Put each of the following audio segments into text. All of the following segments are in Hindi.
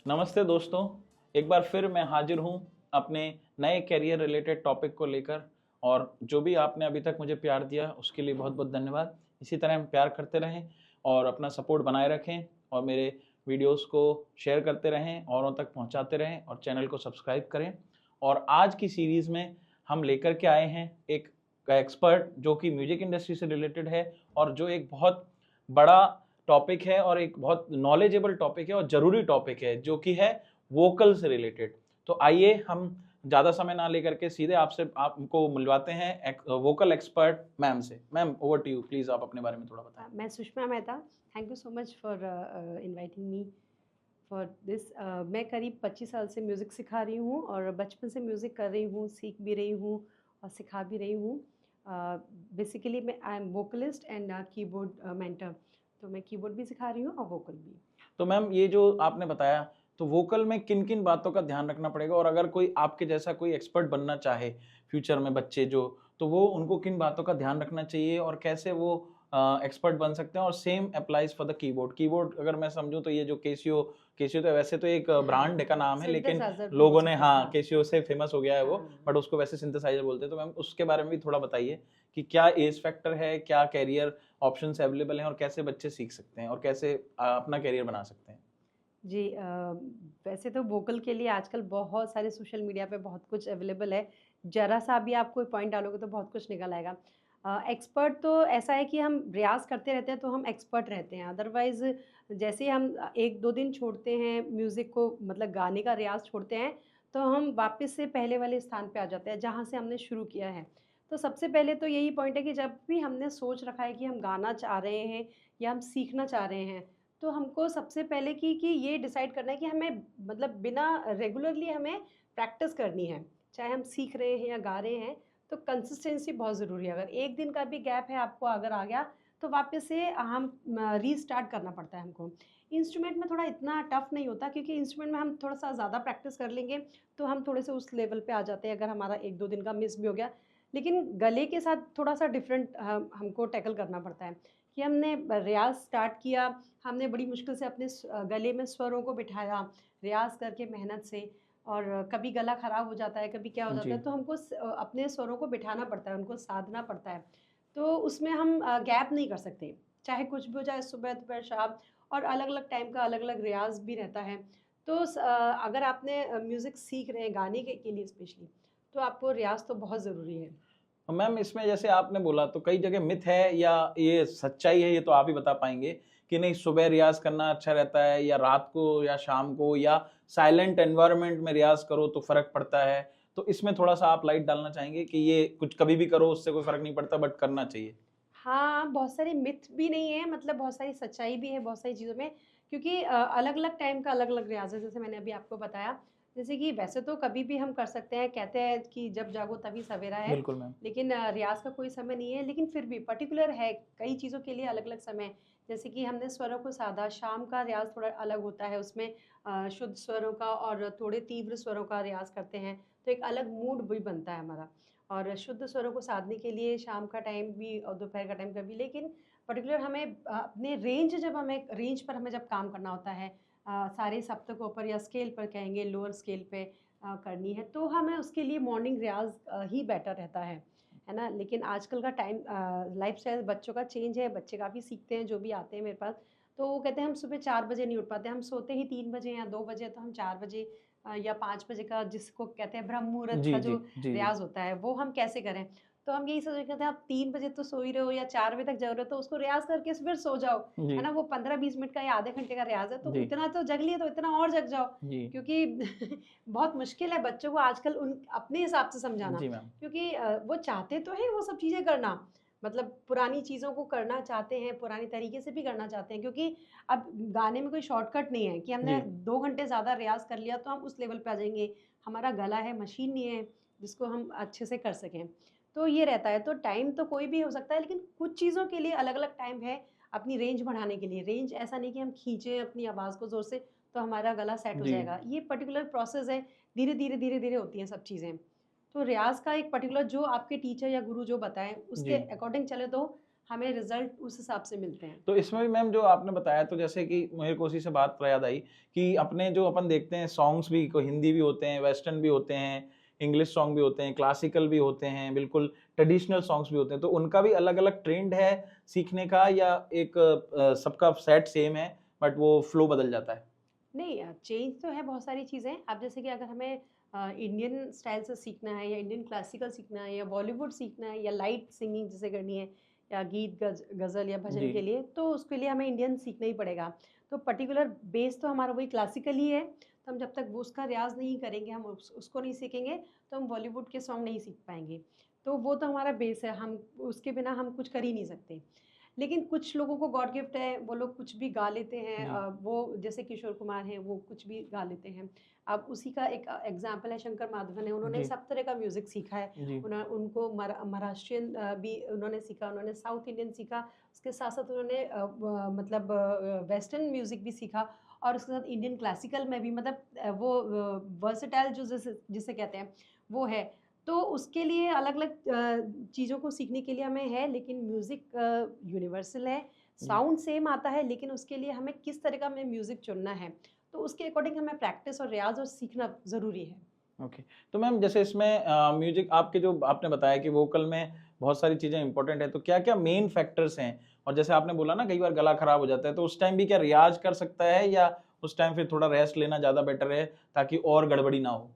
नमस्ते दोस्तों, एक बार फिर मैं हाजिर हूँ अपने नए करियर रिलेटेड टॉपिक को लेकर। और जो भी आपने अभी तक मुझे प्यार दिया उसके लिए बहुत बहुत धन्यवाद। इसी तरह हम प्यार करते रहें और अपना सपोर्ट बनाए रखें और मेरे वीडियोस को शेयर करते रहें, औरों तक पहुंचाते रहें और चैनल को सब्सक्राइब करें। और आज की सीरीज़ में हम लेकर के आए हैं एक एक्सपर्ट जो कि म्यूजिक इंडस्ट्री से रिलेटेड है और जो एक बहुत बड़ा टॉपिक है और एक बहुत नॉलेजेबल टॉपिक है और ज़रूरी टॉपिक है जो कि है वोकल से रिलेटेड। तो आइए हम ज़्यादा समय ना लेकर के सीधे आपको मिलवाते हैं वोकल एक्सपर्ट मैम से। Ma'am, over to you, please आप अपने बारे में थोड़ा बताएं। मैं Sushma Mehta. Thank you so much for inviting me for this. मैं करीब 25 साल से म्यूज़िक सिखा रही हूँ और बचपन से म्यूज़िक कर रही हूँ, सीख भी रही हूँ और सिखा भी रही हूँ। बेसिकली मैं I am vocalist and keyboard mentor. तो मैं कीबोर्ड भी सिखा रही हूँ और वोकल भी। तो मैम, ये जो आपने बताया, तो वोकल में किन किन बातों का ध्यान रखना पड़ेगा, और अगर कोई आपके जैसा कोई एक्सपर्ट बनना चाहे फ्यूचर में बच्चे जो, तो वो उनको किन बातों का ध्यान रखना चाहिए और कैसे वो एक्सपर्ट बन सकते हैं। और same applies for the keyboard. Keyboard अगर मैं समझूं तो ये जो केसियो, केसियो तो वैसे तो एक ब्रांड का हाँ, नाम है, लेकिन सिंथेसाइजर भी बोल लोगों ने सकते हैं। हाँ हाँ केसियो से फेमस हो गया है वो, हाँ। बट उसको वैसे सिंथेसाइजर बोलते हैं। तो मैम उसके बारे में भी थोड़ा बताइए कि क्या एज फैक्टर है, क्या कैरियर ऑप्शंस अवेलेबल हैं और कैसे बच्चे सीख सकते हैं और कैसे अपना कैरियर बना सकते हैं। जी, वैसे तो वोकल के लिए आजकल बहुत सारे सोशल मीडिया पे बहुत कुछ अवेलेबल है। ज़रा सा भी आप कोई पॉइंट डालोगे तो बहुत कुछ निकल आएगा। एक्सपर्ट तो ऐसा है कि हम रियाज़ करते रहते हैं तो हम एक्सपर्ट रहते हैं। अदरवाइज़ जैसे ही हम 1-2 दिन छोड़ते हैं म्यूज़िक को, मतलब गाने का रियाज़ छोड़ते हैं, तो हम वापस से पहले वाले स्थान पे आ जाते हैं जहाँ से हमने शुरू किया है। तो सबसे पहले तो यही पॉइंट है कि जब भी हमने सोच रखा है कि हम गाना चाह रहे हैं या हम सीखना चाह रहे हैं, तो हमको सबसे पहले कि ये डिसाइड करना है कि हमें, मतलब बिना रेगुलरली हमें प्रैक्टिस करनी है। चाहे हम सीख रहे हैं या गा रहे हैं, तो कंसिस्टेंसी बहुत ज़रूरी है। अगर 1 दिन का भी गैप है आपको अगर आ गया, तो वापस से हम रीस्टार्ट करना पड़ता है हमको। इंस्ट्रूमेंट में थोड़ा इतना टफ़ नहीं होता, क्योंकि इंस्ट्रूमेंट में हम थोड़ा-सा ज़्यादा प्रैक्टिस कर लेंगे, तो हम थोड़े से उस लेवल पे आ जाते हैं अगर हमारा 1-2 दिन का मिस भी हो गया। लेकिन गले के साथ थोड़ा-सा डिफ़रेंट हमको टैकल करना पड़ता है कि हमने रियाज़ स्टार्ट किया, हमने बड़ी मुश्किल से अपने गले में स्वरों को बिठाया, रियाज़ करके मेहनत से। और कभी गला ख़राब हो जाता है, कभी क्या हो जाता जी। है, तो हमको अपने स्वरों को बिठाना पड़ता है, उनको साधना पड़ता है। तो उसमें हम गैप नहीं कर सकते, चाहे कुछ भी हो जाए, सुबह, दोपहर, शाम। और अलग-अलग टाइम का अलग-अलग रियाज़ भी रहता है। तो अगर आपने म्यूज़िक सीख रहे हैं गाने के लिए स्पेशली, तो आपको रियाज़ तो बहुत ज़रूरी है। तो मैम, इसमें जैसे आपने बोला तो कई जगह मिथ है या ये सच्चाई है, ये तो आप ही बता पाएंगे कि नहीं सुबह रियाज करना अच्छा रहता है या रात को या शाम को या साइलेंट एनवायरनमेंट में रियाज करो तो फर्क पड़ता है। तो इसमें थोड़ा सा आप लाइट डालना चाहेंगे कि ये कुछ कभी भी करो उससे कोई फर्क नहीं पड़ता बट करना चाहिए। हाँ, बहुत सारे मिथ भी नहीं है, मतलब बहुत सारी सच्चाई भी है बहुत सारी चीज़ों में, क्योंकि अलग-अलग टाइम का अलग-अलग रियाज़ है, जैसे मैंने अभी आपको बताया। जैसे कि वैसे तो कभी भी हम कर सकते हैं, कहते हैं कि जब जागो तभी सवेरा है, बिल्कुल मैम। लेकिन रियाज़ का कोई समय नहीं है, लेकिन फिर भी पर्टिकुलर है, कई चीज़ों के लिए अलग-अलग समय। जैसे कि हमने स्वरों को साधा, शाम का रियाज़ थोड़ा अलग होता है, उसमें शुद्ध स्वरों का और थोड़े तीव्र स्वरों का रियाज़ करते हैं, तो एक अलग मूड भी बनता है हमारा। और शुद्ध स्वरों को साधने के लिए शाम का टाइम भी और दोपहर का टाइम कभी, लेकिन पर्टिकुलर हमें अपने रेंज पर हमें जब काम करना होता है, सारे सप्तकों पर या स्केल पर कहेंगे, लोअर स्केल पे करनी है, तो हमें उसके लिए मॉर्निंग रियाज ही बेटर रहता है ना। लेकिन आजकल का टाइम, लाइफस्टाइल बच्चों का चेंज है, बच्चे काफ़ी सीखते हैं जो भी आते हैं मेरे पास। तो वो कहते हैं हम सुबह 4 बजे नहीं उठ पाते, हम सोते ही 3 बजे या 2 बजे, तो हम 4 बजे या 5 बजे का, जिसको कहते हैं ब्रह्म मुहूर्त जी का जी जो जी जी रियाज़ होता है, वो हम कैसे करें? तो हम यही सोच रहे थे, आप 3 बजे तो सो ही रहे हो या 4 बजे तक जग रहे हो, तो उसको रियाज़ करके फिर सो जाओ, जी है ना? वो 15-20 मिनट का या आधे घंटे का रियाज़ है, तो जी इतना तो जग लिए तो इतना और जग जाओ। जी क्योंकि बहुत मुश्किल है बच्चों को आजकल उन अपने हिसाब से समझाना, जी मैम। क्योंकि वो चाहते तो हैं वो सब चीज़ें करना, मतलब पुरानी चीज़ों को करना चाहते हैं, पुरानी तरीके से भी करना चाहते हैं, क्योंकि अब गाने में कोई शॉर्टकट नहीं है कि जी हमने 2 घंटे ज़्यादा रियाज़ कर लिया, तो हम उस लेवल पे आ जाएँगे। हमारा गला है, मशीन नहीं है जिसको हम अच्छे से कर सकें। तो ये रहता है, तो टाइम तो कोई भी हो सकता है, लेकिन कुछ चीज़ों के लिए अलग-अलग टाइम है, अपनी रेंज बढ़ाने के लिए। रेंज ऐसा नहीं कि हम खींचे अपनी आवाज़ को ज़ोर से, तो हमारा गला सेट हो जी जाएगा। ये पर्टिकुलर प्रोसेस है, धीरे-धीरे, धीरे-धीरे होती हैं सब चीज़ें। तो रियाज़ का एक पर्टिकुलर जो आपके टीचर या गुरु जो बताएँ, उसके जी अकॉर्डिंग चले तो हमें रिजल्ट उस हिसाब से मिलते हैं। तो इसमें भी मैम जो आपने बताया, तो जैसे कि मेरे को उसी से बात याद आई कि अपने जो अपन देखते हैं सॉन्ग्स भी कोई हिंदी भी होते हैं, वेस्टर्न भी होते हैं, इंग्लिश सॉन्ग भी होते हैं, क्लासिकल भी होते हैं, बिल्कुल ट्रेडिशनल सॉन्ग्स भी होते हैं, तो उनका भी अलग अलग ट्रेंड है सीखने का, या एक सबका सेट सेम है बट वो फ्लो बदल जाता है? नहीं, चेंज तो है बहुत सारी चीज़ें। अब जैसे कि अगर हमें इंडियन स्टाइल से सीखना है या इंडियन क्लासिकल सीखना है या बॉलीवुड सीखना है या लाइट सिंगिंग जिसे करनी है या गीत गज़ल या भजन जी। के लिए, तो उसके लिए हमें इंडियन सीखना ही पड़ेगा। तो पर्टिकुलर बेस तो हमारा वही क्लासिकल ही है, तो हम जब तक वो उसका रियाज़ नहीं करेंगे, हम उसको नहीं सीखेंगे, तो हम बॉलीवुड के सॉन्ग नहीं सीख पाएँगे। तो वो तो हमारा बेस है, हम उसके बिना हम कुछ कर ही नहीं सकते। लेकिन कुछ लोगों को गॉड गिफ्ट है, वो लोग कुछ भी गा लेते हैं, जी। वो जैसे किशोर कुमार हैं, वो कुछ भी गा लेते हैं। अब उसी का एक एग्ज़ाम्पल है शंकर माधवन है, उन्होंने जी। सब तरह का म्यूज़िक सीखा है। जी। उनको महाराष्ट्रियन भी उन्होंने सीखा, उन्होंने साउथ इंडियन सीखा, उसके साथ-साथ उन्होंने मतलब वेस्टर्न म्यूज़िक भी सीखा और उसके साथ इंडियन क्लासिकल में भी मतलब वो वर्सेटाइल जो जिसे कहते हैं, वो है। तो उसके लिए अलग-अलग चीज़ों को सीखने के लिए हमें है, लेकिन म्यूज़िक यूनिवर्सल है, जी। साउंड सेम आता है, लेकिन उसके लिए हमें किस तरह का हमें म्यूज़िक चुनना है, तो उसके अकॉर्डिंग हमें प्रैक्टिस और रियाज़ और सीखना ज़रूरी है। ओके। तो मैम जैसे इसमें म्यूजिक आपके जो आपने बताया कि वोकल में बहुत सारी चीज़ें इंपॉर्टेंट है, तो क्या-क्या मेन फैक्टर्स हैं? और जैसे आपने बोला ना कई बार गला खराब हो जाता है, तो उस टाइम भी क्या रियाज़ कर सकता है, या उस टाइम फिर थोड़ा रेस्ट लेना ज़्यादा बेटर है ताकि और गड़बड़ी ना हो?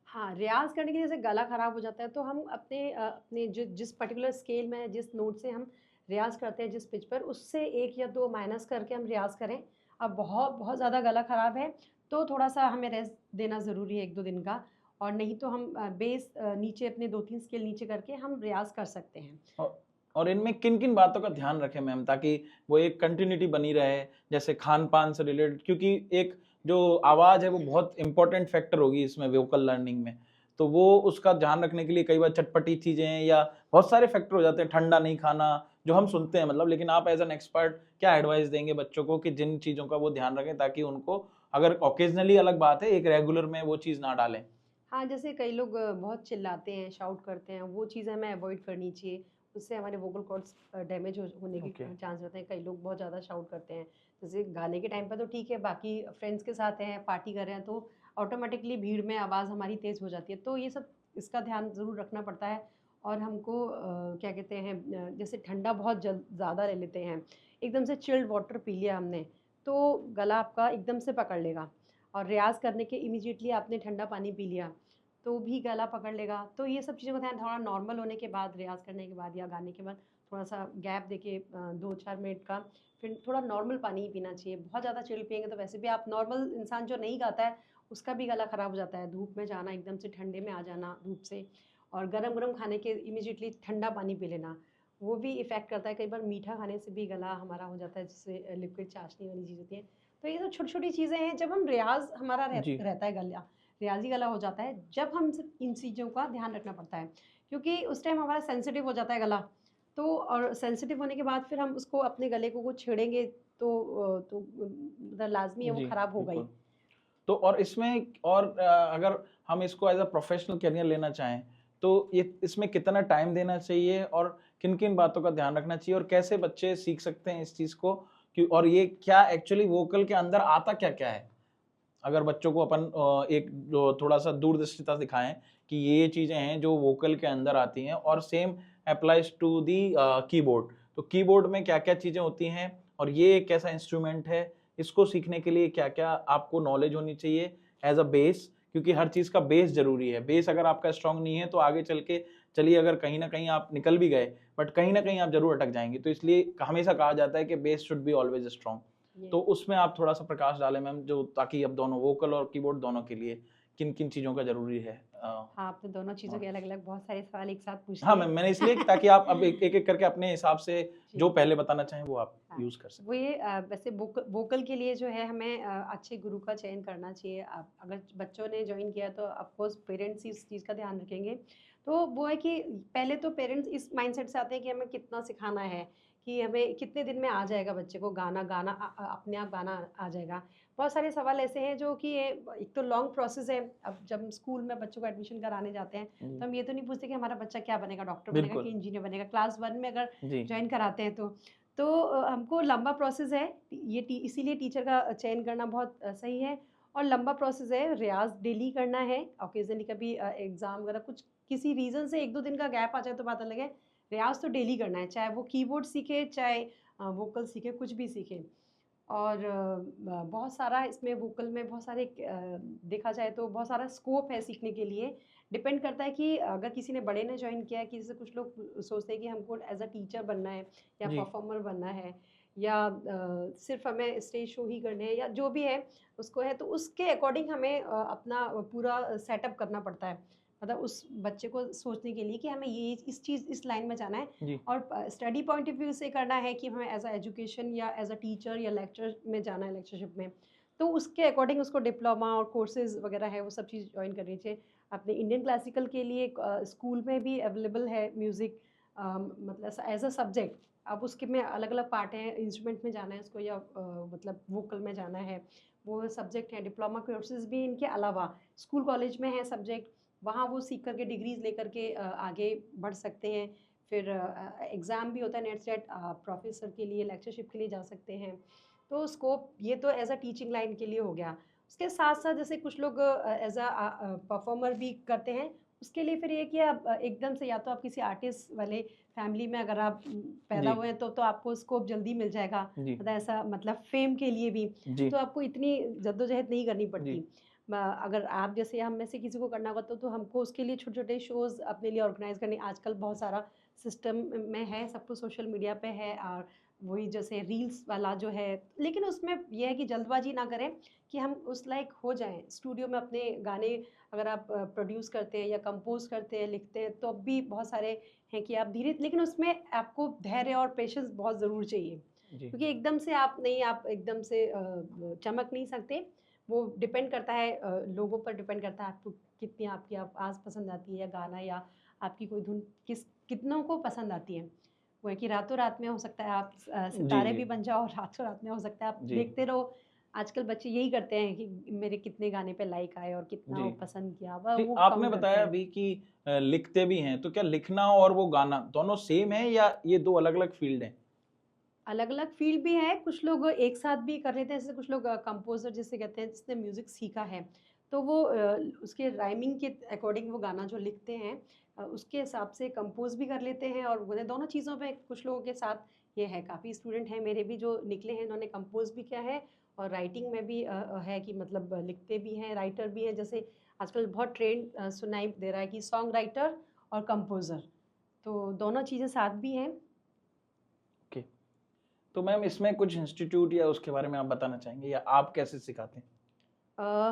हाँ, रियाज़ करने के जैसे गला ख़राब हो जाता है तो हम अपने जिस पर्टिकुलर स्केल में जिस नोट से हम रियाज़ करते हैं जिस पिच पर उससे 1 या 2 माइनस करके हम रियाज़ करें। अब बहुत बहुत ज़्यादा गला ख़राब है तो थोड़ा-सा हमें रेस्ट देना ज़रूरी है 1-2 दिन का और नहीं तो हम बेस नीचे अपने 2-3 स्केल नीचे करके हम रियाज़ कर सकते हैं। औ और इनमें किन-किन बातों का ध्यान रखें मैम, ताकि वो एक कंटिन्यूटी बनी रहे? जैसे खान-पान से रिलेटेड, क्योंकि एक जो आवाज़ है वो बहुत इम्पोर्टेंट फैक्टर होगी इसमें वोकल लर्निंग में। तो वो उसका ध्यान रखने के लिए कई बार चटपटी चीज़ें या बहुत सारे फैक्टर हो जाते हैं, ठंडा नहीं खाना, जो हम सुनते हैं मतलब, लेकिन आप एज़ एन एक्सपर्ट क्या एडवाइस देंगे बच्चों को कि जिन चीज़ों का वो ध्यान रखें ताकि उनको, अगर ऑकेजनली अलग बात है, एक रेगुलर में वो चीज़ ना डालें? हाँ, जैसे कई लोग बहुत चिल्लाते हैं, शाउट करते हैं, वो चीज़ हमें अवॉइड करनी चाहिए। उससे हमारे वोकल कॉर्ड्स डैमेज होने के ओके। चांस रहते हैं। कई लोग बहुत ज़्यादा शाउट करते हैं। जैसे गाने के टाइम पे तो ठीक है, बाकी फ्रेंड्स के साथ हैं, पार्टी कर रहे हैं, तो ऑटोमैटिकली भीड़ में आवाज़ हमारी तेज़ हो जाती है। तो ये सब इसका ध्यान ज़रूर रखना पड़ता है और हमको क्या कहते हैं जैसे ठंडा बहुत ज़्यादा ले लेते हैं, एकदम से चिल्ड वाटर पी लिया हमने, तो गला आपका एकदम से पकड़ लेगा और रियाज़ करने के इमीडिएटली आपने ठंडा पानी पी लिया तो भी गला पकड़ लेगा। तो ये सब चीज़ों का ध्यान थोड़ा नॉर्मल होने के बाद, रियाज़ करने के बाद या गाने के बाद थोड़ा-सा गैप देके 2-4 मिनट का, फिर थोड़ा नॉर्मल पानी ही पीना चाहिए। बहुत ज़्यादा चिल्ड पिएँगे तो वैसे भी आप नॉर्मल इंसान जो नहीं गाता है, उसका भी गला ख़राब हो जाता है। धूप में जाना, एकदम से ठंडे में आ जाना धूप से और गरम-गरम खाने के इमीडिएटली ठंडा पानी पी लेना, वो भी इफ़ेक्ट करता है। कई बार मीठा खाने से भी गला हमारा हो जाता है, जिससे लिक्विड चाशनी वाली चीज़ होती है। तो ये सब छोटी-छोटी चीज़ें हैं, जब हम रियाज़ हमारा जी। रहता है गला रियाज़ी गला हो जाता है, जब हम सिर्फ़ इन चीज़ों का ध्यान रखना पड़ता है। क्योंकि उस टाइम हमारा सेंसिटिव हो जाता है गला, तो और सेंसिटिव होने के बाद फिर हम उसको अपने गले को छेड़ेंगे तो मतलब लाज़मी है वो जी, ख़राब होगा ही। बिल्कुल। तो और इसमें और अगर हम इसको एज़ अ प्रोफ़ेशनल करियर लेना चाहें, तो ये इसमें कितना टाइम देना चाहिए और किन-किन बातों का ध्यान रखना चाहिए और कैसे बच्चे सीख सकते हैं इस चीज़ को? और ये क्या एक्चुअली वोकल के अंदर आता क्या-क्या है? अगर बच्चों को अपन एक जो थोड़ा-सा दूरदर्शिता दिखाएँ कि ये चीज़ें हैं जो वोकल के अंदर आती हैं, और सेम एप्लाइज़ टू दी कीबोर्ड। तो कीबोर्ड में क्या-क्या चीज़ें होती हैं और ये एक ऐसा इंस्ट्रूमेंट है, इसको सीखने के लिए क्या-क्या आपको नॉलेज होनी चाहिए एज़ अ बेस, क्योंकि हर चीज़ का बेस ज़रूरी है। बेस अगर आपका स्ट्रॉन्ग नहीं है तो आगे चल के चलिए अगर कहीं न कहीं आप निकल भी गए, बट कहीं न कहीं आप ज़रूर अटक जाएँगे। तो इसलिए हमेशा कहा जाता है कि base should be always strong. तो येस। उसमें आप थोड़ा-सा प्रकाश डालें मैम, जो ताकि अब दोनों वोकल और कीबोर्ड दोनों के लिए किन-किन चीज़ों का ज़रूरी है? हाँ, आपने दोनों चीज़ों और के अलग-अलग बहुत सारे सवाल एक साथ पूछ हाँ लिए। मैम, मैंने इसलिए ताकि आप अब एक-एक करके अपने हिसाब से जी। जो पहले बताना चाहें वो आप हाँ, यूज़ कर वो सकते ये वैसे वोकल के लिए जो है हमें अच्छे गुरु का चयन करना चाहिए। अगर बच्चों ने जॉइन किया तो ऑफ कोर्स पेरेंट्स ही इस चीज़ का ध्यान रखेंगे। तो वो है कि पहले तो पेरेंट्स इस माइंडसेट से आते हैं कि हमें कितना सिखाना है, कि हमें कितने दिन में आ जाएगा बच्चे को गाना गाना अपने आप गाना आ जाएगा। बहुत सारे सवाल ऐसे हैं जो कि ये एक तो लॉन्ग प्रोसेस है। अब जब हम स्कूल में बच्चों को एडमिशन कराने जाते हैं, जी, तो हम ये तो नहीं पूछते कि हमारा बच्चा क्या बनेगा, डॉक्टर बनेगा बिल्कुल। कि इंजीनियर बनेगा। क्लास 1 में अगर जी, जॉइन कराते हैं तो हमको लंबा प्रोसेस है। ये इसीलिए टीचर का चयन करना बहुत सही है। और लंबा प्रोसेस है, रियाज़ डेली करना है। ऑकेज़नली कभी एग्ज़ाम वगैरह कुछ किसी रीज़न से 1-2 दिन का गैप आ जाए तो बात अलग है। रियाज़ तो डेली करना है, चाहे वो कीबोर्ड सीखे, चाहे वोकल सीखे, कुछ भी सीखे। और बहुत सारा इसमें वोकल में बहुत सारे देखा जाए तो बहुत सारा स्कोप है सीखने के लिए। डिपेंड करता है कि अगर किसी ने बड़े ने जॉइन किया है, किसी से कुछ लोग सोचते हैं कि हमको एज़ अ टीचर बनना है या जी, परफॉर्मर बनना है, या सिर्फ़ हमें स्टेज शो ही करने हैं या जो भी है उसको है, तो उसके अकॉर्डिंग हमें अपना पूरा सेटअप करना पड़ता है। मतलब उस बच्चे को सोचने के लिए कि हमें ये इस चीज़ इस लाइन में जाना है। जी, और स्टडी पॉइंट ऑफ व्यू से करना है कि हमें एज़ अ एजुकेशन या एज़ अ टीचर या लेक्चर में जाना है, लेक्चरशिप में। तो उसके अकॉर्डिंग उसको डिप्लोमा और कोर्सेज़ वगैरह है, वो सब चीज़ जॉइन करनी चाहिए। अपने इंडियन क्लासिकल के लिए स्कूल में भी अवेलेबल है म्यूज़िक, मतलब एज़ अ सब्जेक्ट। अब उसके में अलग-अलग पार्ट हैं, इंस्ट्रूमेंट में जाना है उसको या मतलब वोकल में जाना है, वो सब्जेक्ट हैं। डिप्लोमा कोर्सेज़ भी इनके अलावा स्कूल कॉलेज में है सब्जेक्ट, वहाँ वो सीख कर के डिग्रीज़ लेकर के आगे बढ़ सकते हैं। फिर एग्ज़ाम भी होता है नेट सेट, प्रोफ़ेसर के लिए लेक्चरशिप के लिए जा सकते हैं। तो स्कोप ये तो एज़ अ टीचिंग लाइन के लिए हो गया। उसके साथ-साथ जैसे कुछ लोग एज़ परफ़ॉर्मर भी करते हैं, उसके लिए फिर ये है कि आप एकदम से या तो आप किसी आर्टिस्ट वाले फैमिली में अगर आप पैदा जी, हुए हैं तो आपको स्कोप जल्दी मिल जाएगा। जी, मतलब ऐसा मतलब फ़ेम के लिए भी, जी, तो आपको इतनी जद्दोजहद नहीं करनी जी, पड़ती। अगर आप जैसे हम में से किसी को करना होगा तो हमको उसके लिए छोटे-छोटे शोज़ अपने लिए ऑर्गेनाइज़ करने, आजकल बहुत सारा सिस्टम में है, सब कुछ सोशल मीडिया पे है। और वही जैसे रील्स वाला जो है, लेकिन उसमें ये है कि जल्दबाजी ना करें कि हम उस लायक हो जाएँ। स्टूडियो में अपने गाने अगर आप प्रोड्यूस करते हैं या कंपोज़ करते हैं, लिखते हैं, तो अब भी बहुत सारे हैं कि आप धीरे, लेकिन उसमें आपको धैर्य और पेशेंस बहुत ज़रूर चाहिए। जी, क्योंकि एकदम से आप एकदम से चमक नहीं सकते। वो डिपेंड करता है, लोगों पर डिपेंड करता है आपको कितनी आपकी आवाज़ पसंद आती है, या गाना या आपकी कोई धुन कितनों को पसंद आती है। वो है कि रातों-रात में हो सकता है आप जी, सितारे जी, भी बन जाओ, और रातों-रात में हो सकता है आप जी, देखते रहो। आजकल बच्चे यही करते हैं कि मेरे कितने गाने पे लाइक आए और कितना जी। वो पसंद किया, वह जी, वो आपने काउंट करते बताया हैं। अभी कि लिखते भी हैं, तो क्या लिखना और वो गाना दोनों सेम है या ये 2 अलग-अलग फ़ील्ड हैं? अलग-अलग फ़ील्ड भी है, कुछ लोग एक साथ भी कर लेते हैं, जैसे कुछ लोग कंपोज़र जिसे कहते हैं, जिसने म्यूज़िक सीखा है, तो वो उसके राइमिंग के अकॉर्डिंग वो गाना जो लिखते हैं, उसके हिसाब से कंपोज़ भी कर लेते हैं। और वो दोनों चीज़ों पे कुछ लोगों के साथ ये है, काफ़ी स्टूडेंट हैं मेरे भी जो निकले हैं, इन्होंने कंपोज़ भी किया है और राइटिंग में भी है कि मतलब लिखते भी हैं, राइटर भी हैं। जैसे आजकल बहुत ट्रेंड सुनाई दे रहा है कि सॉन्ग राइटर और कंपोज़र, तो दोनों चीज़ें साथ भी हैं। ओके। तो मैम इसमें कुछ इंस्टीट्यूट या उसके बारे में आप बताना चाहेंगे या आप कैसे सिखाते हैं?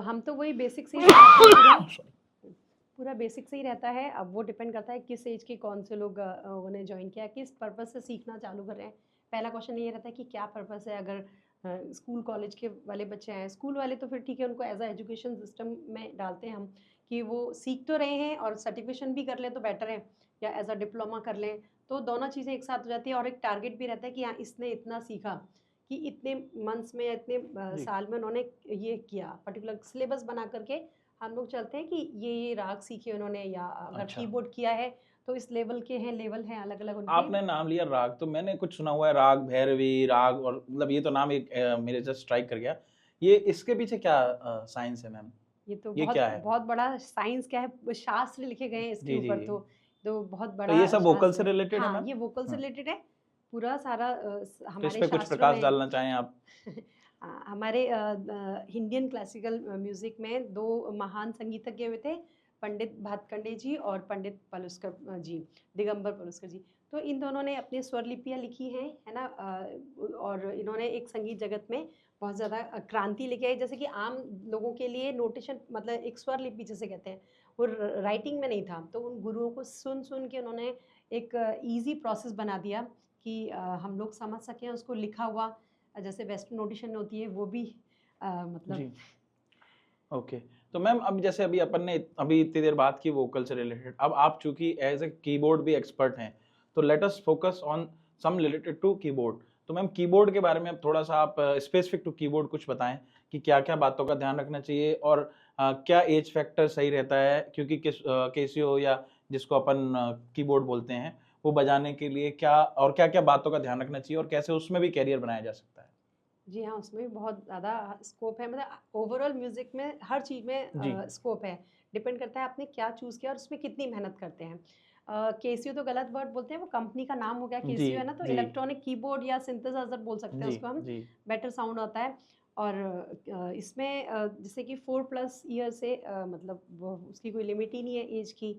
हम तो वही बेसिक से ही सिखाते हैं पूरा। सॉरी। पूरा बेसिक से ही रहता है। अब वो डिपेंड करता है किस एज के कौन से लोग उन्हें जॉइन किया, किस पर्पज़ से सीखना चालू कर रहे हैं। पहला क्वेश्चन ये रहता है कि क्या पर्पज़ है। अगर स्कूल कॉलेज के वाले बच्चे हैं, स्कूल वाले तो फिर ठीक है, उनको एज़ अ एजुकेशन सिस्टम में डालते हैं हम कि वो सीख तो रहे हैं और सर्टिफिकेशन भी कर लें तो बेटर है, या एज़ अ डिप्लोमा कर लें, तो दोनों चीज़ें एक साथ हो जाती है। और एक टारगेट भी रहता है कि हाँ, इसने इतना सीखा, कि इतने मंथ्स में या इतने जी, साल में उन्होंने ये किया, पर्टिकुलर सिलेबस बना करके हम लोग चलते हैं कि ये राग सीखे उन्होंने, या अगर अच्छा। कीबोर्ड किया है तो इस लेवल के हैं, लेवल हैं अलग-अलग उनके। आपने नाम लिया राग, तो मैंने कुछ सुना हुआ है राग भैरवी, राग और मतलब ये तो नाम एक मेरे जस्ट स्ट्राइक कर गया। ये इसके पीछे क्या साइंस है मैम? ये तो ये बहुत क्या है? बहुत बड़ा साइंस क्या है, शास्त्र लिखे गए हैं इसके जी, जी, ऊपर, जी। तो बहुत तो बड़ा ये सब वोकल शास्त्र से है। रिलेटेड है हाँ, मैम? ये वोकल से हाँ। रिलेटेड है। पूरा सारा तो इस हमारे पे कुछ शास्त्रों प्रकाश में डालना चाहें आप? हमारे इंडियन क्लासिकल म्यूज़िक में 2 महान संगीतज्ञ हुए थे, पंडित भातखंडे जी और पंडित पलुस्कर जी, दिगंबर पलुस्कर जी। तो इन दोनों ने अपनी स्वर लिपियाँ लिखी हैं, है ना? और इन्होंने एक संगीत जगत में बहुत ज़्यादा क्रांति लेके आई। जैसे कि आम लोगों के लिए नोटेशन मतलब एक स्वर लिपि जिसे कहते हैं, वो राइटिंग में नहीं था। तो उन गुरुओं को सुन के उन्होंने एक ईज़ी प्रोसेस बना दिया कि हम लोग समझ सकें उसको लिखा हुआ। जैसे वेस्टर्न नोटेशन होती है वो भी मतलब जी, ओके। तो मैम अब जैसे अभी अपन ने अभी इतनी देर बात की वोकल से रिलेटेड, अब आप चूंकि एज ए कीबोर्ड भी एक्सपर्ट हैं, तो let us focus on some related to keyboard. तो मैम कीबोर्ड के बारे में अब थोड़ा सा आप स्पेसिफिक टू कीबोर्ड कुछ बताएं कि क्या क्या बातों का ध्यान रखना चाहिए, और क्या एज फैक्टर सही रहता है, क्योंकि किस केसियो या जिसको अपन कीबोर्ड बोलते हैं वो बजाने के लिए क्या और क्या क्या बातों का ध्यान रखना चाहिए, और कैसे उसमें भी कैरियर बनाया जा सकता है। जी हाँ, उसमें भी बहुत ज़्यादा स्कोप है, मतलब ओवरऑल म्यूज़िक में हर चीज़ जी में स्कोप है। डिपेंड करता है आपने क्या चूज़ किया और उसमें कितनी मेहनत करते हैं। केसियो तो गलत वर्ड बोलते हैं, वो कंपनी का नाम हो गया जी केसियो है ना, तो जी इलेक्ट्रॉनिक कीबोर्ड या सिंथेसाइज़र बोल सकते हैं जी उसको हम, जी बेटर साउंड आता है। और इसमें जैसे कि 4 प्लस ईयर से मतलब वो उसकी कोई लिमिट ही नहीं है ऐज की,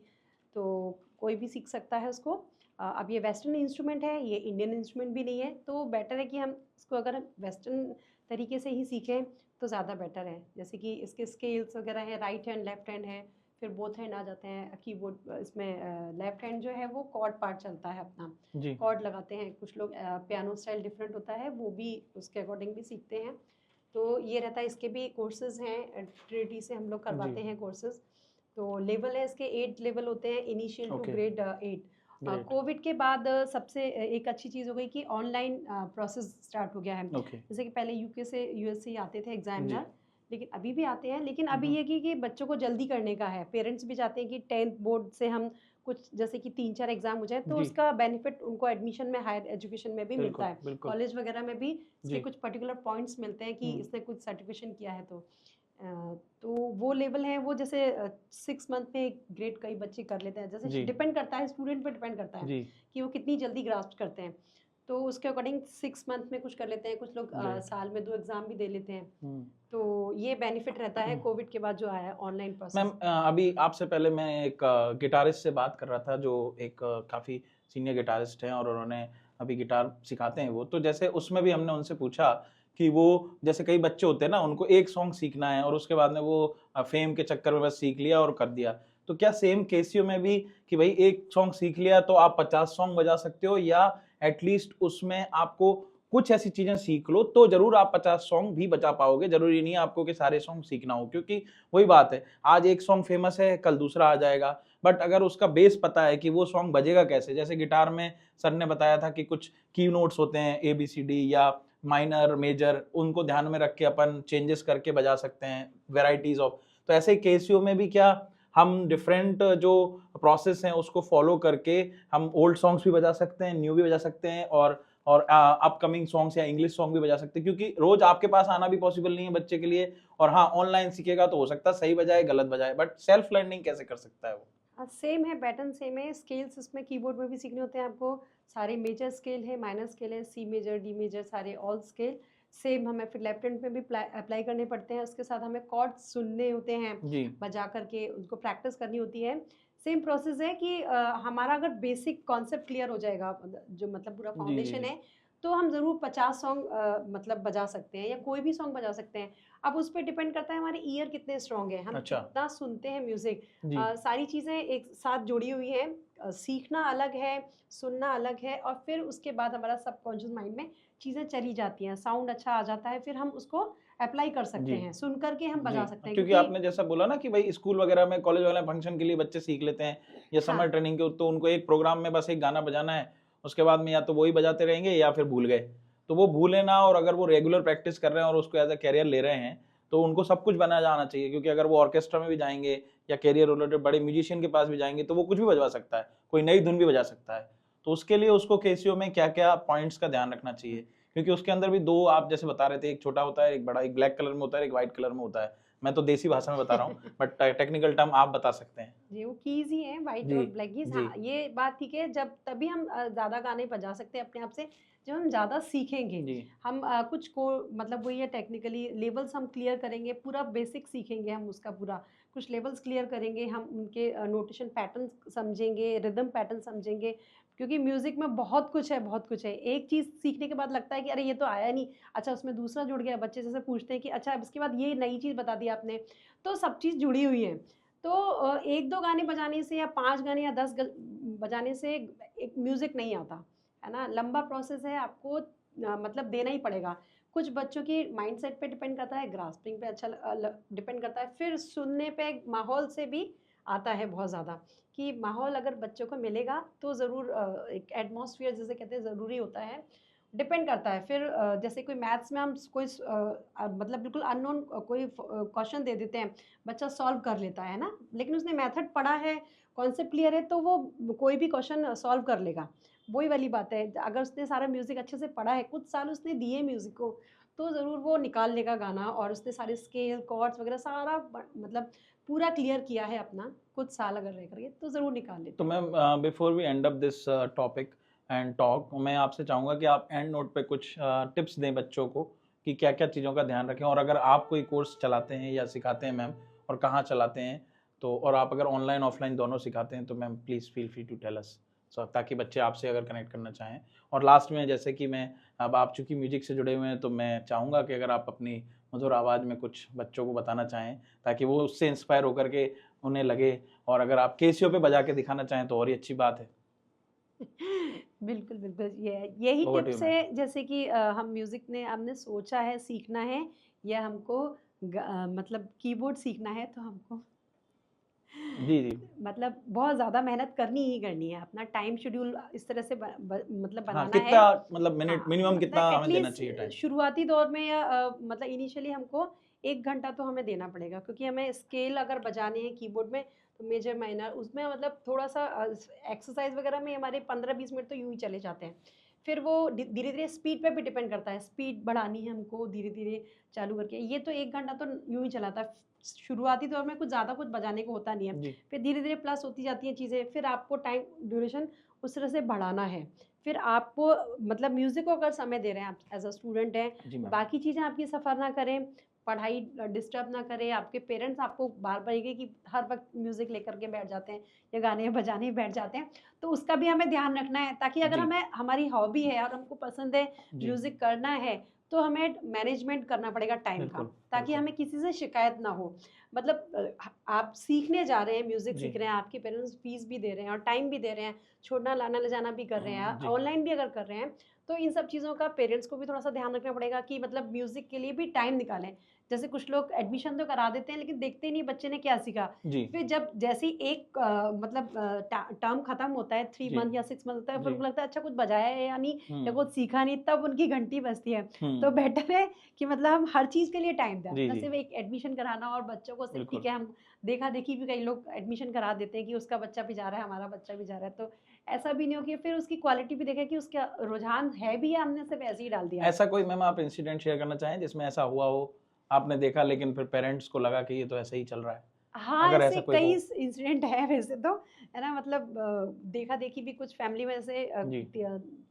तो कोई भी सीख सकता है उसको। अब ये वेस्टर्न इंस्ट्रूमेंट है, ये इंडियन इंस्ट्रूमेंट भी नहीं है, तो बेटर है कि हम इसको अगर वेस्टर्न तरीके से ही सीखें तो ज़्यादा बेटर है। जैसे कि इसके स्केल्स वगैरह हैं, राइट हैंड, लेफ्ट हैंड है, फिर बोथ हैंड आ जाते हैं। कीबोर्ड इसमें लेफ्ट हैंड जो है वो कॉर्ड पार्ट चलता है अपना, जी कॉर्ड लगाते हैं। कुछ लोग पियानो स्टाइल डिफरेंट होता है, वो भी उसके अकॉर्डिंग भी सीखते हैं। तो ये रहता है, इसके भी कोर्सेज़ हैं, ट्रिनिटी से हम लोग जी करवाते हैं कोर्सेज़। तो लेवल है इसके 8 लेवल होते हैं, initial to okay grade 8। Great Covid के बाद सबसे एक अच्छी चीज़ हो गई कि ऑनलाइन प्रोसेस स्टार्ट हो गया है। ओके जैसे कि पहले यूके से यूएस से ही आते थे जी एग्जामिनर, लेकिन अभी भी आते हैं, लेकिन अभी ये कि बच्चों को जल्दी करने का है। पेरेंट्स भी चाहते हैं कि 10th बोर्ड से हम कुछ जैसे कि 3-4 एग्जाम हो जाए, तो जी उसका बेनिफिट उनको एडमिशन में, हायर एजुकेशन में भी मिलता बिल्कुल है। बिल्कुल कॉलेज वगैरह में भी इसके जी कुछ पर्टिकुलर पॉइंट्स मिलते हैं कि हम्म इसने कुछ सर्टिफिकेशन किया है तो। तो वो लेवल है, वो जैसे 6 मंथ में एक ग्रेड कई बच्चे कर लेते हैं। जैसे जी डिपेंड करता है, स्टूडेंट पे डिपेंड करता है जी कि वो कितनी जल्दी ग्रास्प करते हैं। तो उसके अकॉर्डिंग 6 मंथ में कुछ कर लेते हैं, कुछ लोग ग्रेट साल में 2 एग्ज़ाम भी दे लेते हैं। हम्म तो ये बेनिफिट रहता है कोविड के बाद जो आया है ऑनलाइन मैम प्रोसेस। अभी आपसे पहले मैं एक गिटारिस्ट से बात कर रहा था जो एक काफ़ी सीनियर गिटारिस्ट हैं, और उन्होंने अभी गिटार सिखाते हैं वो, तो जैसे उसमें भी हमने उनसे पूछा कि वो जैसे कई बच्चे होते हैं ना, उनको एक सॉन्ग सीखना है और उसके बाद में वो फेम के चक्कर में बस सीख लिया और कर दिया, तो क्या सेम केसियो में भी कि भाई एक सॉन्ग सीख लिया तो आप 50 सॉन्ग बजा सकते हो, या एटलीस्ट उसमें आपको कुछ ऐसी चीजें सीख लो तो जरूर आप 50 सॉन्ग भी बजा पाओगे, जरूरी नहीं है आपको कि सारे सॉन्ग सीखना हो, क्योंकि वही बात है, आज एक सॉन्ग फेमस है कल दूसरा आ जाएगा, बट अगर उसका बेस पता है कि वो सॉन्ग बजेगा कैसे, जैसे गिटार में सर ने बताया था कि कुछ की नोट्स होते हैं ABCD या माइनर मेजर, उनको ध्यान में रख के अपन चेंजेस करके बजा सकते हैं, वेराइटीज ऑफ। तो ऐसे ही केसियो में भी क्या हम डिफरेंट जो प्रोसेस हैं उसको फॉलो करके हम ओल्ड सॉन्ग्स भी बजा सकते हैं, न्यू भी बजा सकते हैं, और अपकमिंग सॉन्ग्स या इंग्लिश सॉन्ग भी बजा सकते हैं, क्योंकि रोज आपके पास आना भी पॉसिबल नहीं है बच्चे के लिए, और हाँ ऑनलाइन सीखेगा तो हो सकता है सही बजाए गलत बजाए, बट सेल्फ लर्निंग कैसे कर सकता है वो। सेम है, पैटर्न सेम है। स्केल्स इसमें कीबोर्ड में भी सीखने होते हैं आपको। सारे मेजर स्केल है, माइनर स्केल है, सी मेजर, डी मेजर, सारे ऑल स्केल सेम हमें फिर लेफ्ट हैंड पे भी अप्लाई करने पड़ते हैं। उसके साथ हमें कॉर्ड सुनने होते हैं, जी बजा करके उनको प्रैक्टिस करनी होती है। सेम प्रोसेस है कि हमारा अगर बेसिक कॉन्सेप्ट क्लियर हो जाएगा, जो मतलब पूरा जी जी फाउंडेशन जी है, तो हम ज़रूर 50 सॉन्ग मतलब बजा सकते हैं, या कोई भी सॉन्ग बजा सकते हैं। अब उस पर डिपेंड करता है हमारे ईयर कितने स्ट्रॉन्ग है, हम अच्छा कितना सुनते हैं म्यूज़िक। जी सारी चीज़ें एक साथ जुड़ी हुई हैं। सीखना अलग है, सुनना अलग है, और फिर उसके बाद हमारा सबकॉन्शियस माइंड में चीज़ें चली जाती हैं, साउंड अच्छा आ जाता है, फिर हम उसको अप्लाई कर सकते जी हैं, सुन कर के हम जी बजा सकते हैं, क्योंकि क्योंकि आपने जैसा बोला ना कि भाई स्कूल वगैरह में कॉलेज वाले फंक्शन के लिए बच्चे सीख लेते हैं या समर हाँ, ट्रेनिंग के, तो उनको एक प्रोग्राम में बस एक गाना बजाना है, उसके बाद में या तो वही बजाते रहेंगे या फिर भूल गए, तो वो भूले ना, और अगर वो रेगुलर प्रैक्टिस कर रहे हैं और उसको एज अ कैरियर ले रहे हैं तो उनको सब कुछ बना जाना चाहिए, क्योंकि अगर वो ऑर्केस्ट्रा में भी जाएंगे या कैरियर रिलेटेड बड़े म्यूजिशियन के पास भी जाएंगे तो वो कुछ भी बजवा सकता है, कोई नई धुन भी बजा सकता है। तो उसके लिए उसको केसियो में क्या क्या पॉइंट्स का ध्यान रखना चाहिए, क्योंकि उसके अंदर भी दो आप जैसे बता रहे थे, एक छोटा होता है एक बड़ा, एक ब्लैक कलर में होता है एक व्हाइट कलर में होता है, मैं तो देसी भाषा में बता रहा हूँ बट टेक्निकल टर्म आप बता सकते हैं। जी, वो कीज़ ही हैं, व्हाइट जी और ब्लैक कीज़। जी हाँ, ये बात ठीक है, जब तभी हम ज़्यादा गाने बजा सकते हैं अपने आप से, जब हम ज़्यादा सीखेंगे। जी हम कुछ को मतलब वही है, टेक्निकली लेवल्स हम क्लियर करेंगे, पूरा बेसिक सीखेंगे हम उसका पूरा। कुछ लेवल्स क्लियर करेंगे, हम उनके नोटेशन पैटर्न्स समझेंगे, रिदम पैटर्न समझेंगे, क्योंकि म्यूज़िक में बहुत कुछ है, बहुत कुछ है। एक चीज़ सीखने के बाद लगता है कि अरे ये तो आया नहीं, अच्छा उसमें दूसरा जुड़ गया। बच्चे जैसे पूछते हैं कि अच्छा अब इसके बाद ये नई चीज़ बता दी आपने, तो सब चीज़ जुड़ी हुई है। तो 1-2 गाने बजाने से या 5 गाने या 10 बजाने से एक म्यूज़िक नहीं आता, है ना? लंबा प्रोसेस है, आपको मतलब देना ही पड़ेगा। कुछ बच्चों की माइंडसेट पे डिपेंड करता है, ग्रास्पिंग पे अच्छा डिपेंड करता है, फिर सुनने पे माहौल से भी आता है बहुत ज़्यादा, कि माहौल अगर बच्चों को मिलेगा तो ज़रूर एक एटमॉस्फेयर जिसे कहते हैं ज़रूरी होता है, डिपेंड करता है। फिर जैसे कोई मैथ्स में हम कोई मतलब बिल्कुल अननोन कोई क्वेश्चन दे देते हैं, बच्चा सॉल्व कर लेता है ना, लेकिन उसने मेथड पढ़ा है, कॉन्सेप्ट क्लियर है, तो वो कोई भी क्वेश्चन सॉल्व कर लेगा। वही वाली बात है, अगर उसने सारा म्यूज़िक अच्छे से पढ़ा है, कुछ साल उसने दिए म्यूज़िक को, तो ज़रूर वो निकाल लेगा गाना, और उसने सारे स्केल, कॉर्ड्स वगैरह सारा मतलब पूरा क्लियर किया है अपना, कुछ साल अगर रह करके, तो ज़रूर निकाल तो लेते हैं। Ma'am before we end up this topic and talk, मैं आपसे चाहूँगा कि आप एंड नोट पे कुछ टिप्स दें बच्चों को कि क्या क्या चीज़ों का ध्यान रखें, और अगर आप कोई कोर्स चलाते हैं या सिखाते हैं मैम, और कहाँ चलाते हैं, तो और आप अगर ऑनलाइन ऑफलाइन दोनों सिखाते हैं तो ma'am please feel free to tell us, so ताकि बच्चे आपसे अगर कनेक्ट करना चाहें। और लास्ट में, जैसे कि मैं, अब आप चूँकि म्यूजिक से जुड़े हुए हैं, तो मैं चाहूँगा कि अगर आप अपनी मधुर आवाज़ में कुछ बच्चों को बताना चाहें ताकि वो उससे इंस्पायर होकर के उन्हें लगे, और अगर आप केसियो पे बजा के दिखाना चाहें तो और ही अच्छी बात है। बिल्कुल, बिल्कुल, यही over to you tips ma'am. है, जैसे कि हम म्यूज़िक ने हमने सोचा है सीखना है, या हमको मतलब कीबोर्ड सीखना है, तो हमको जी, जी। मतलब बहुत ज़्यादा मेहनत करनी ही करनी है, अपना टाइम शेड्यूल इस तरह से मतलब हाँ, बनाना है। कितना मतलब मिनट हाँ, मिनिमम मतलब कितना हमें देना चाहिए एटलीस्ट टाइम? शुरुआती दौर में, या मतलब इनिशियली हमको 1 घंटा तो हमें देना पड़ेगा, क्योंकि हमें स्केल अगर बजाने हैं कीबोर्ड में, तो मेजर, माइनर, उसमें मतलब थोड़ा-सा एक्सरसाइज़ वगैरह में हमारे 15-20 मिनट तो यूँ ही चले जाते हैं। फिर वो धीरे-धीरे स्पीड पे भी डिपेंड करता है, स्पीड बढ़ानी है हमको धीरे-धीरे चालू करके, ये तो 1 घंटा तो यूँ ही चलाता है। शुरुआती दौर में कुछ ज़्यादा कुछ बजाने को होता नहीं है, जी, फिर धीरे-धीरे प्लस होती जाती हैं चीज़ें, फिर आपको टाइम ड्यूरेशन उस तरह से बढ़ाना है। फिर आपको मतलब म्यूज़िक को अगर समय दे रहे हैं आप एज़ अ स्टूडेंट हैं, जी मैम। बाकी चीज़ें आपकी सफ़र ना करें, पढ़ाई डिस्टर्ब ना करें, आपके पेरेंट्स आपको बार-बार ये कि हर वक़्त म्यूज़िक लेकर के बैठ जाते हैं या गाने बजाने ही बैठ जाते हैं, तो उसका भी हमें ध्यान रखना है, ताकि अगर जी, हमें हमारी हॉबी है और हमको पसंद है, जी, म्यूज़िक करना है, तो हमें मैनेजमेंट करना पड़ेगा टाइम का, बिल्कुल, ताकि बिल्कुल। हमें किसी से शिकायत ना हो। मतलब आप सीखने जा रहे हैं, म्यूज़िक जी, सीख रहे हैं, आपके पेरेंट्स फीस भी दे रहे हैं और टाइम भी दे रहे हैं, छोड़ना, लाना, ले जाना भी कर रहे हैं, जी, ऑनलाइन भी अगर कर रहे हैं, तो इन सब चीज़ों का पेरेंट्स को भी थोड़ा-सा ध्यान रखना पड़ेगा कि मतलब म्यूज़िक के लिए भी टाइम निकालें। जैसे कुछ लोग एडमिशन तो करा देते हैं, लेकिन देखते ही नहीं बच्चे ने क्या सीखा। जी, फिर जब जैसे ही एक मतलब टर्म खत्म होता है, 3 जी, मंथ या 6 मंथ होता है, फिर जी। उनको लगता है अच्छा कुछ बजाया है या नहीं, या हुँ, कुछ सीखा नहीं, तब उनकी घंटी बजती है। हुँ। तो बेटर है कि मतलब हम हर चीज़ के लिए टाइम दें, जी, ना जी, सिर्फ़ एक एडमिशन कराना, और बच्चों को सिर्फ़ ठीक बिल्कुल। है हम देखा-देखी भी कई लोग एडमिशन करा देते हैं कि उसका बच्चा भी जा रहा है, हमारा बच्चा भी जा रहा है, तो ऐसा भी नहीं हो कि फिर उसकी क्वालिटी भी देखें कि उसका रुझान है भी, या हमने सिर्फ़ ऐसे ही डाल दिया। ऐसा कोई मैम आप इंसिडेंट शेयर करना चाहें जिसमें ऐसा हुआ हो, आपने देखा लेकिन फिर पेरेंट्स को लगा कि ये तो ऐसे ही चल रहा है? हाँ, अगर ऐसे ऐसा कोई कई हो? इंसिडेंट हैं वैसे तो, है ना? मतलब देखा-देखी भी कुछ फैमिली में से जी,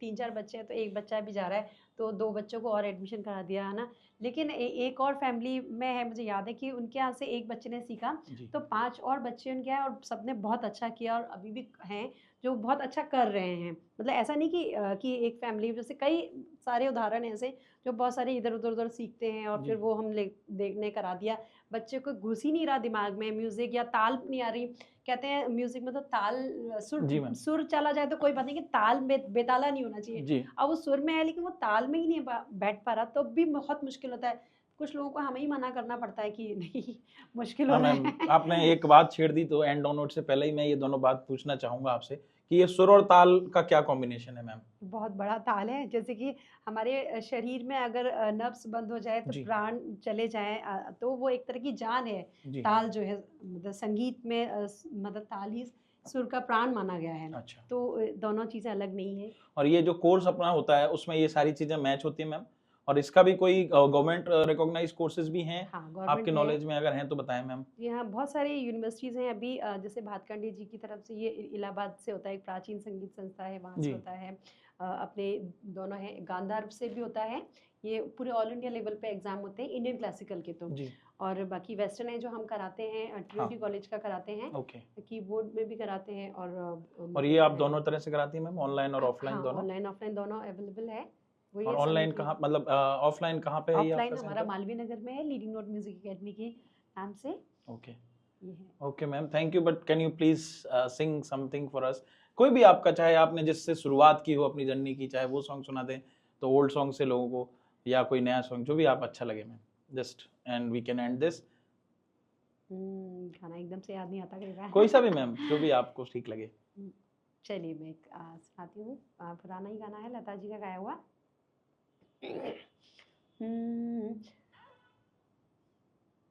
3-4 बच्चे हैं, तो 1 बच्चा भी जा रहा है, तो 2 बच्चों को और एडमिशन करा दिया, है ना? लेकिन एक और फैमिली में है, मुझे याद है कि उनके यहाँ से 1 बच्चे ने सीखा, जी, तो 5 और बच्चे उनके यहाँ, और सबने बहुत अच्छा किया, और अभी भी हैं, जो बहुत अच्छा कर रहे हैं। मतलब ऐसा नहीं कि एक फैमिली, जैसे कई सारे उदाहरण हैं ऐसे, जो बहुत सारे इधर-उधर सीखते हैं, और फिर जी, वो हम ले देखने करा दिया। बच्चे को घुस ही नहीं रहा दिमाग में म्यूज़िक, या ताल नहीं आ रही। कहते हैं म्यूज़िक में तो ताल, सुर जी मैम। सुर चला जाए तो कोई बात नहीं, कि ताल बेताला नहीं होना चाहिए। जी। अब वो सुर में है, लेकिन वो ताल में ही नहीं बैठ पा रहा, तो भी बहुत मुश्किल होता है। कुछ लोगों को हमें ही मना करना पड़ता है कि नहीं, मुश्किल हो हाँ रहा मैम, है। आपने एक बात छेड़ दी, तो एंड ऑन नोट से पहले ही मैं ये दोनों बात पूछना चाहूँगा आपसे कि ये सुर और ताल का क्या कॉम्बिनेशन है मैम? बहुत बड़ा ताल है, जैसे कि हमारे शरीर में अगर नर्व्स बंद हो जाए, तो जी, प्राण चले जाएँ, तो वो एक तरह की जान है। जी, ताल जो है, मतलब संगीत में मतलब ताल ही सुर का प्राण माना गया है। अच्छा। तो दोनों चीज़ें अलग नहीं है। और ये जो कोर्स अपना होता है उसमें ये सारी चीज़ें मैच होती हैं मैम? और इसका भी कोई गवर्नमेंट रिकॉग्नाइज्ड कोर्सेज़ भी हैं? हाँ, आपके गवर्नमेंट है। नॉलेज में अगर हैं तो बताएँ मैम? जी हाँ, बहुत सारी यूनिवर्सिटीज़ हैं अभी, जैसे भातखंडे जी की तरफ से, ये इलाहाबाद से होता है, एक प्राचीन संगीत संस्था है, वहाँ से जी, होता है। अपने दोनों हैं, गांधार से भी होता है। ये पूरे ऑल इंडिया लेवल पे एग्ज़ाम होते हैं इंडियन क्लासिकल के तो। जी, और बाकी वेस्टर्न है जो हम कराते हैं, हाँ, ट्रिनिटी कॉलेज का कराते हैं, ओके। कीबोर्ड में भी कराते हैं, और और ये मतलब आप दोनों तरह से कराती हैं मैम, ऑनलाइन और ऑफलाइन हाँ, दोनों? ऑनलाइन, ऑफलाइन दोनों अवेलेबल है। वही और है समय ऑनलाइन की। कहाँ, मतलब ऑफलाइन कहाँ पे है ये आपका ऑफलाइन हमारा सेंटर? मालवीय नगर में है, लीडिंग नोट म्यूज़िक अकेडमी के नाम से ओके, ये है। Okay ma'am, thank you, but can you please Singh something for us? कोई भी आपका, चाहे आपने जिससे शुरुआत की हो अपनी जर्नी की, चाहे वो सॉन्ग सुना दें, तो ओल्ड सॉन्ग से लोगों को या कोई नया सॉन्ग जो भी आप अच्छा लगे ma'am, just and we can end this. गाना एकदम से याद नहीं आता कई कोई सा भी बार। मैम, जो भी आपको ठीक लगे। चलिए मैं एक सुनाती हूँ, पुराना ही गाना है, लता जी का गाया हुआ। हम्म,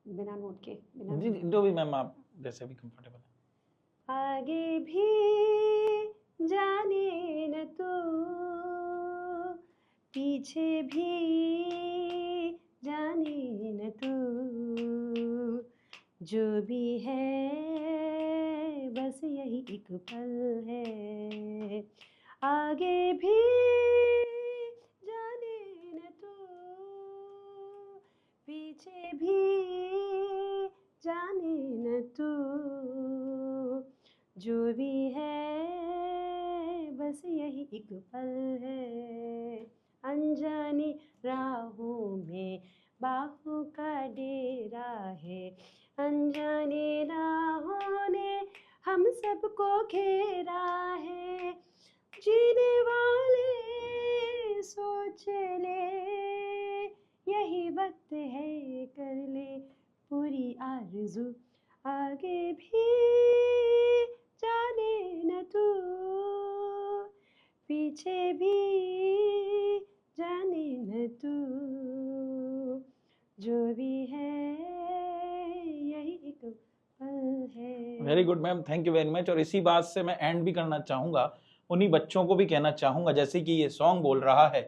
बिना नोट के, बिना जी जो भी मैम आप जैसे भी कंफर्टेबल है। आगे भी जाने न तू, पीछे भी जाने न तू, जो भी है बस यही एक पल है। आगे भी जाने न तू, पीछे भी जाने न तू, जो भी है बस यही एक पल है। अनजानी राहों में बाहों का डेरा है, अनजानी राहों ने हम सबको घेरा है। जीने वाले सोच ले, यही वक्त है कर ले पूरी आरज़ू। आगे भी जाने न तू, पीछे भी जाने न तू, जो भी है यही एक पल है। Very good ma'am, thank you very much. और इसी बात से मैं एंड भी करना चाहूँगा, उन्हीं बच्चों को भी कहना चाहूँगा, जैसे कि ये सॉन्ग बोल रहा है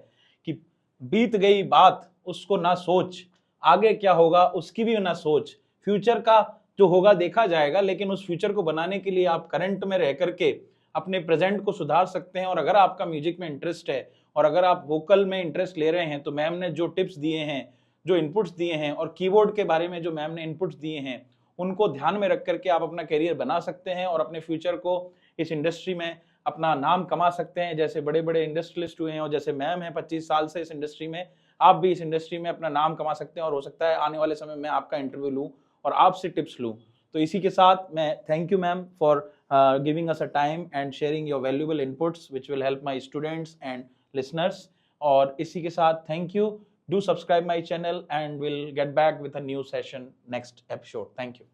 कि बीत गई बात उसको ना सोच, आगे क्या होगा उसकी भी ना सोच, फ्यूचर का जो होगा देखा जाएगा, लेकिन उस फ्यूचर को बनाने के लिए आप करंट में रह करके अपने प्रेजेंट को सुधार सकते हैं। और अगर आपका म्यूजिक में इंटरेस्ट है और अगर आप वोकल में इंटरेस्ट ले रहे हैं, तो मैम ने जो टिप्स दिए हैं, जो इनपुट्स दिए हैं और कीबोर्ड के बारे में जो मैम ने इनपुट्स दिए हैं, उनको ध्यान में रख करके आप अपना करियर बना सकते हैं और अपने फ्यूचर को इस इंडस्ट्री में अपना नाम कमा सकते हैं। जैसे बड़े बड़े इंडस्ट्रियलिस्ट हुए हैं और जैसे मैम है 25 साल से इस इंडस्ट्री में, आप भी इस इंडस्ट्री में अपना नाम कमा सकते हैं। और हो सकता है आने वाले समय में आपका इंटरव्यू लूँ और आपसे टिप्स लूँ। तो इसी के साथ मैं thank you ma'am for giving us a time and sharing your valuable inputs which will help my students and listeners। और इसी के साथ thank you, do subscribe my channel and we'll get back with a new session next episode। Thank you।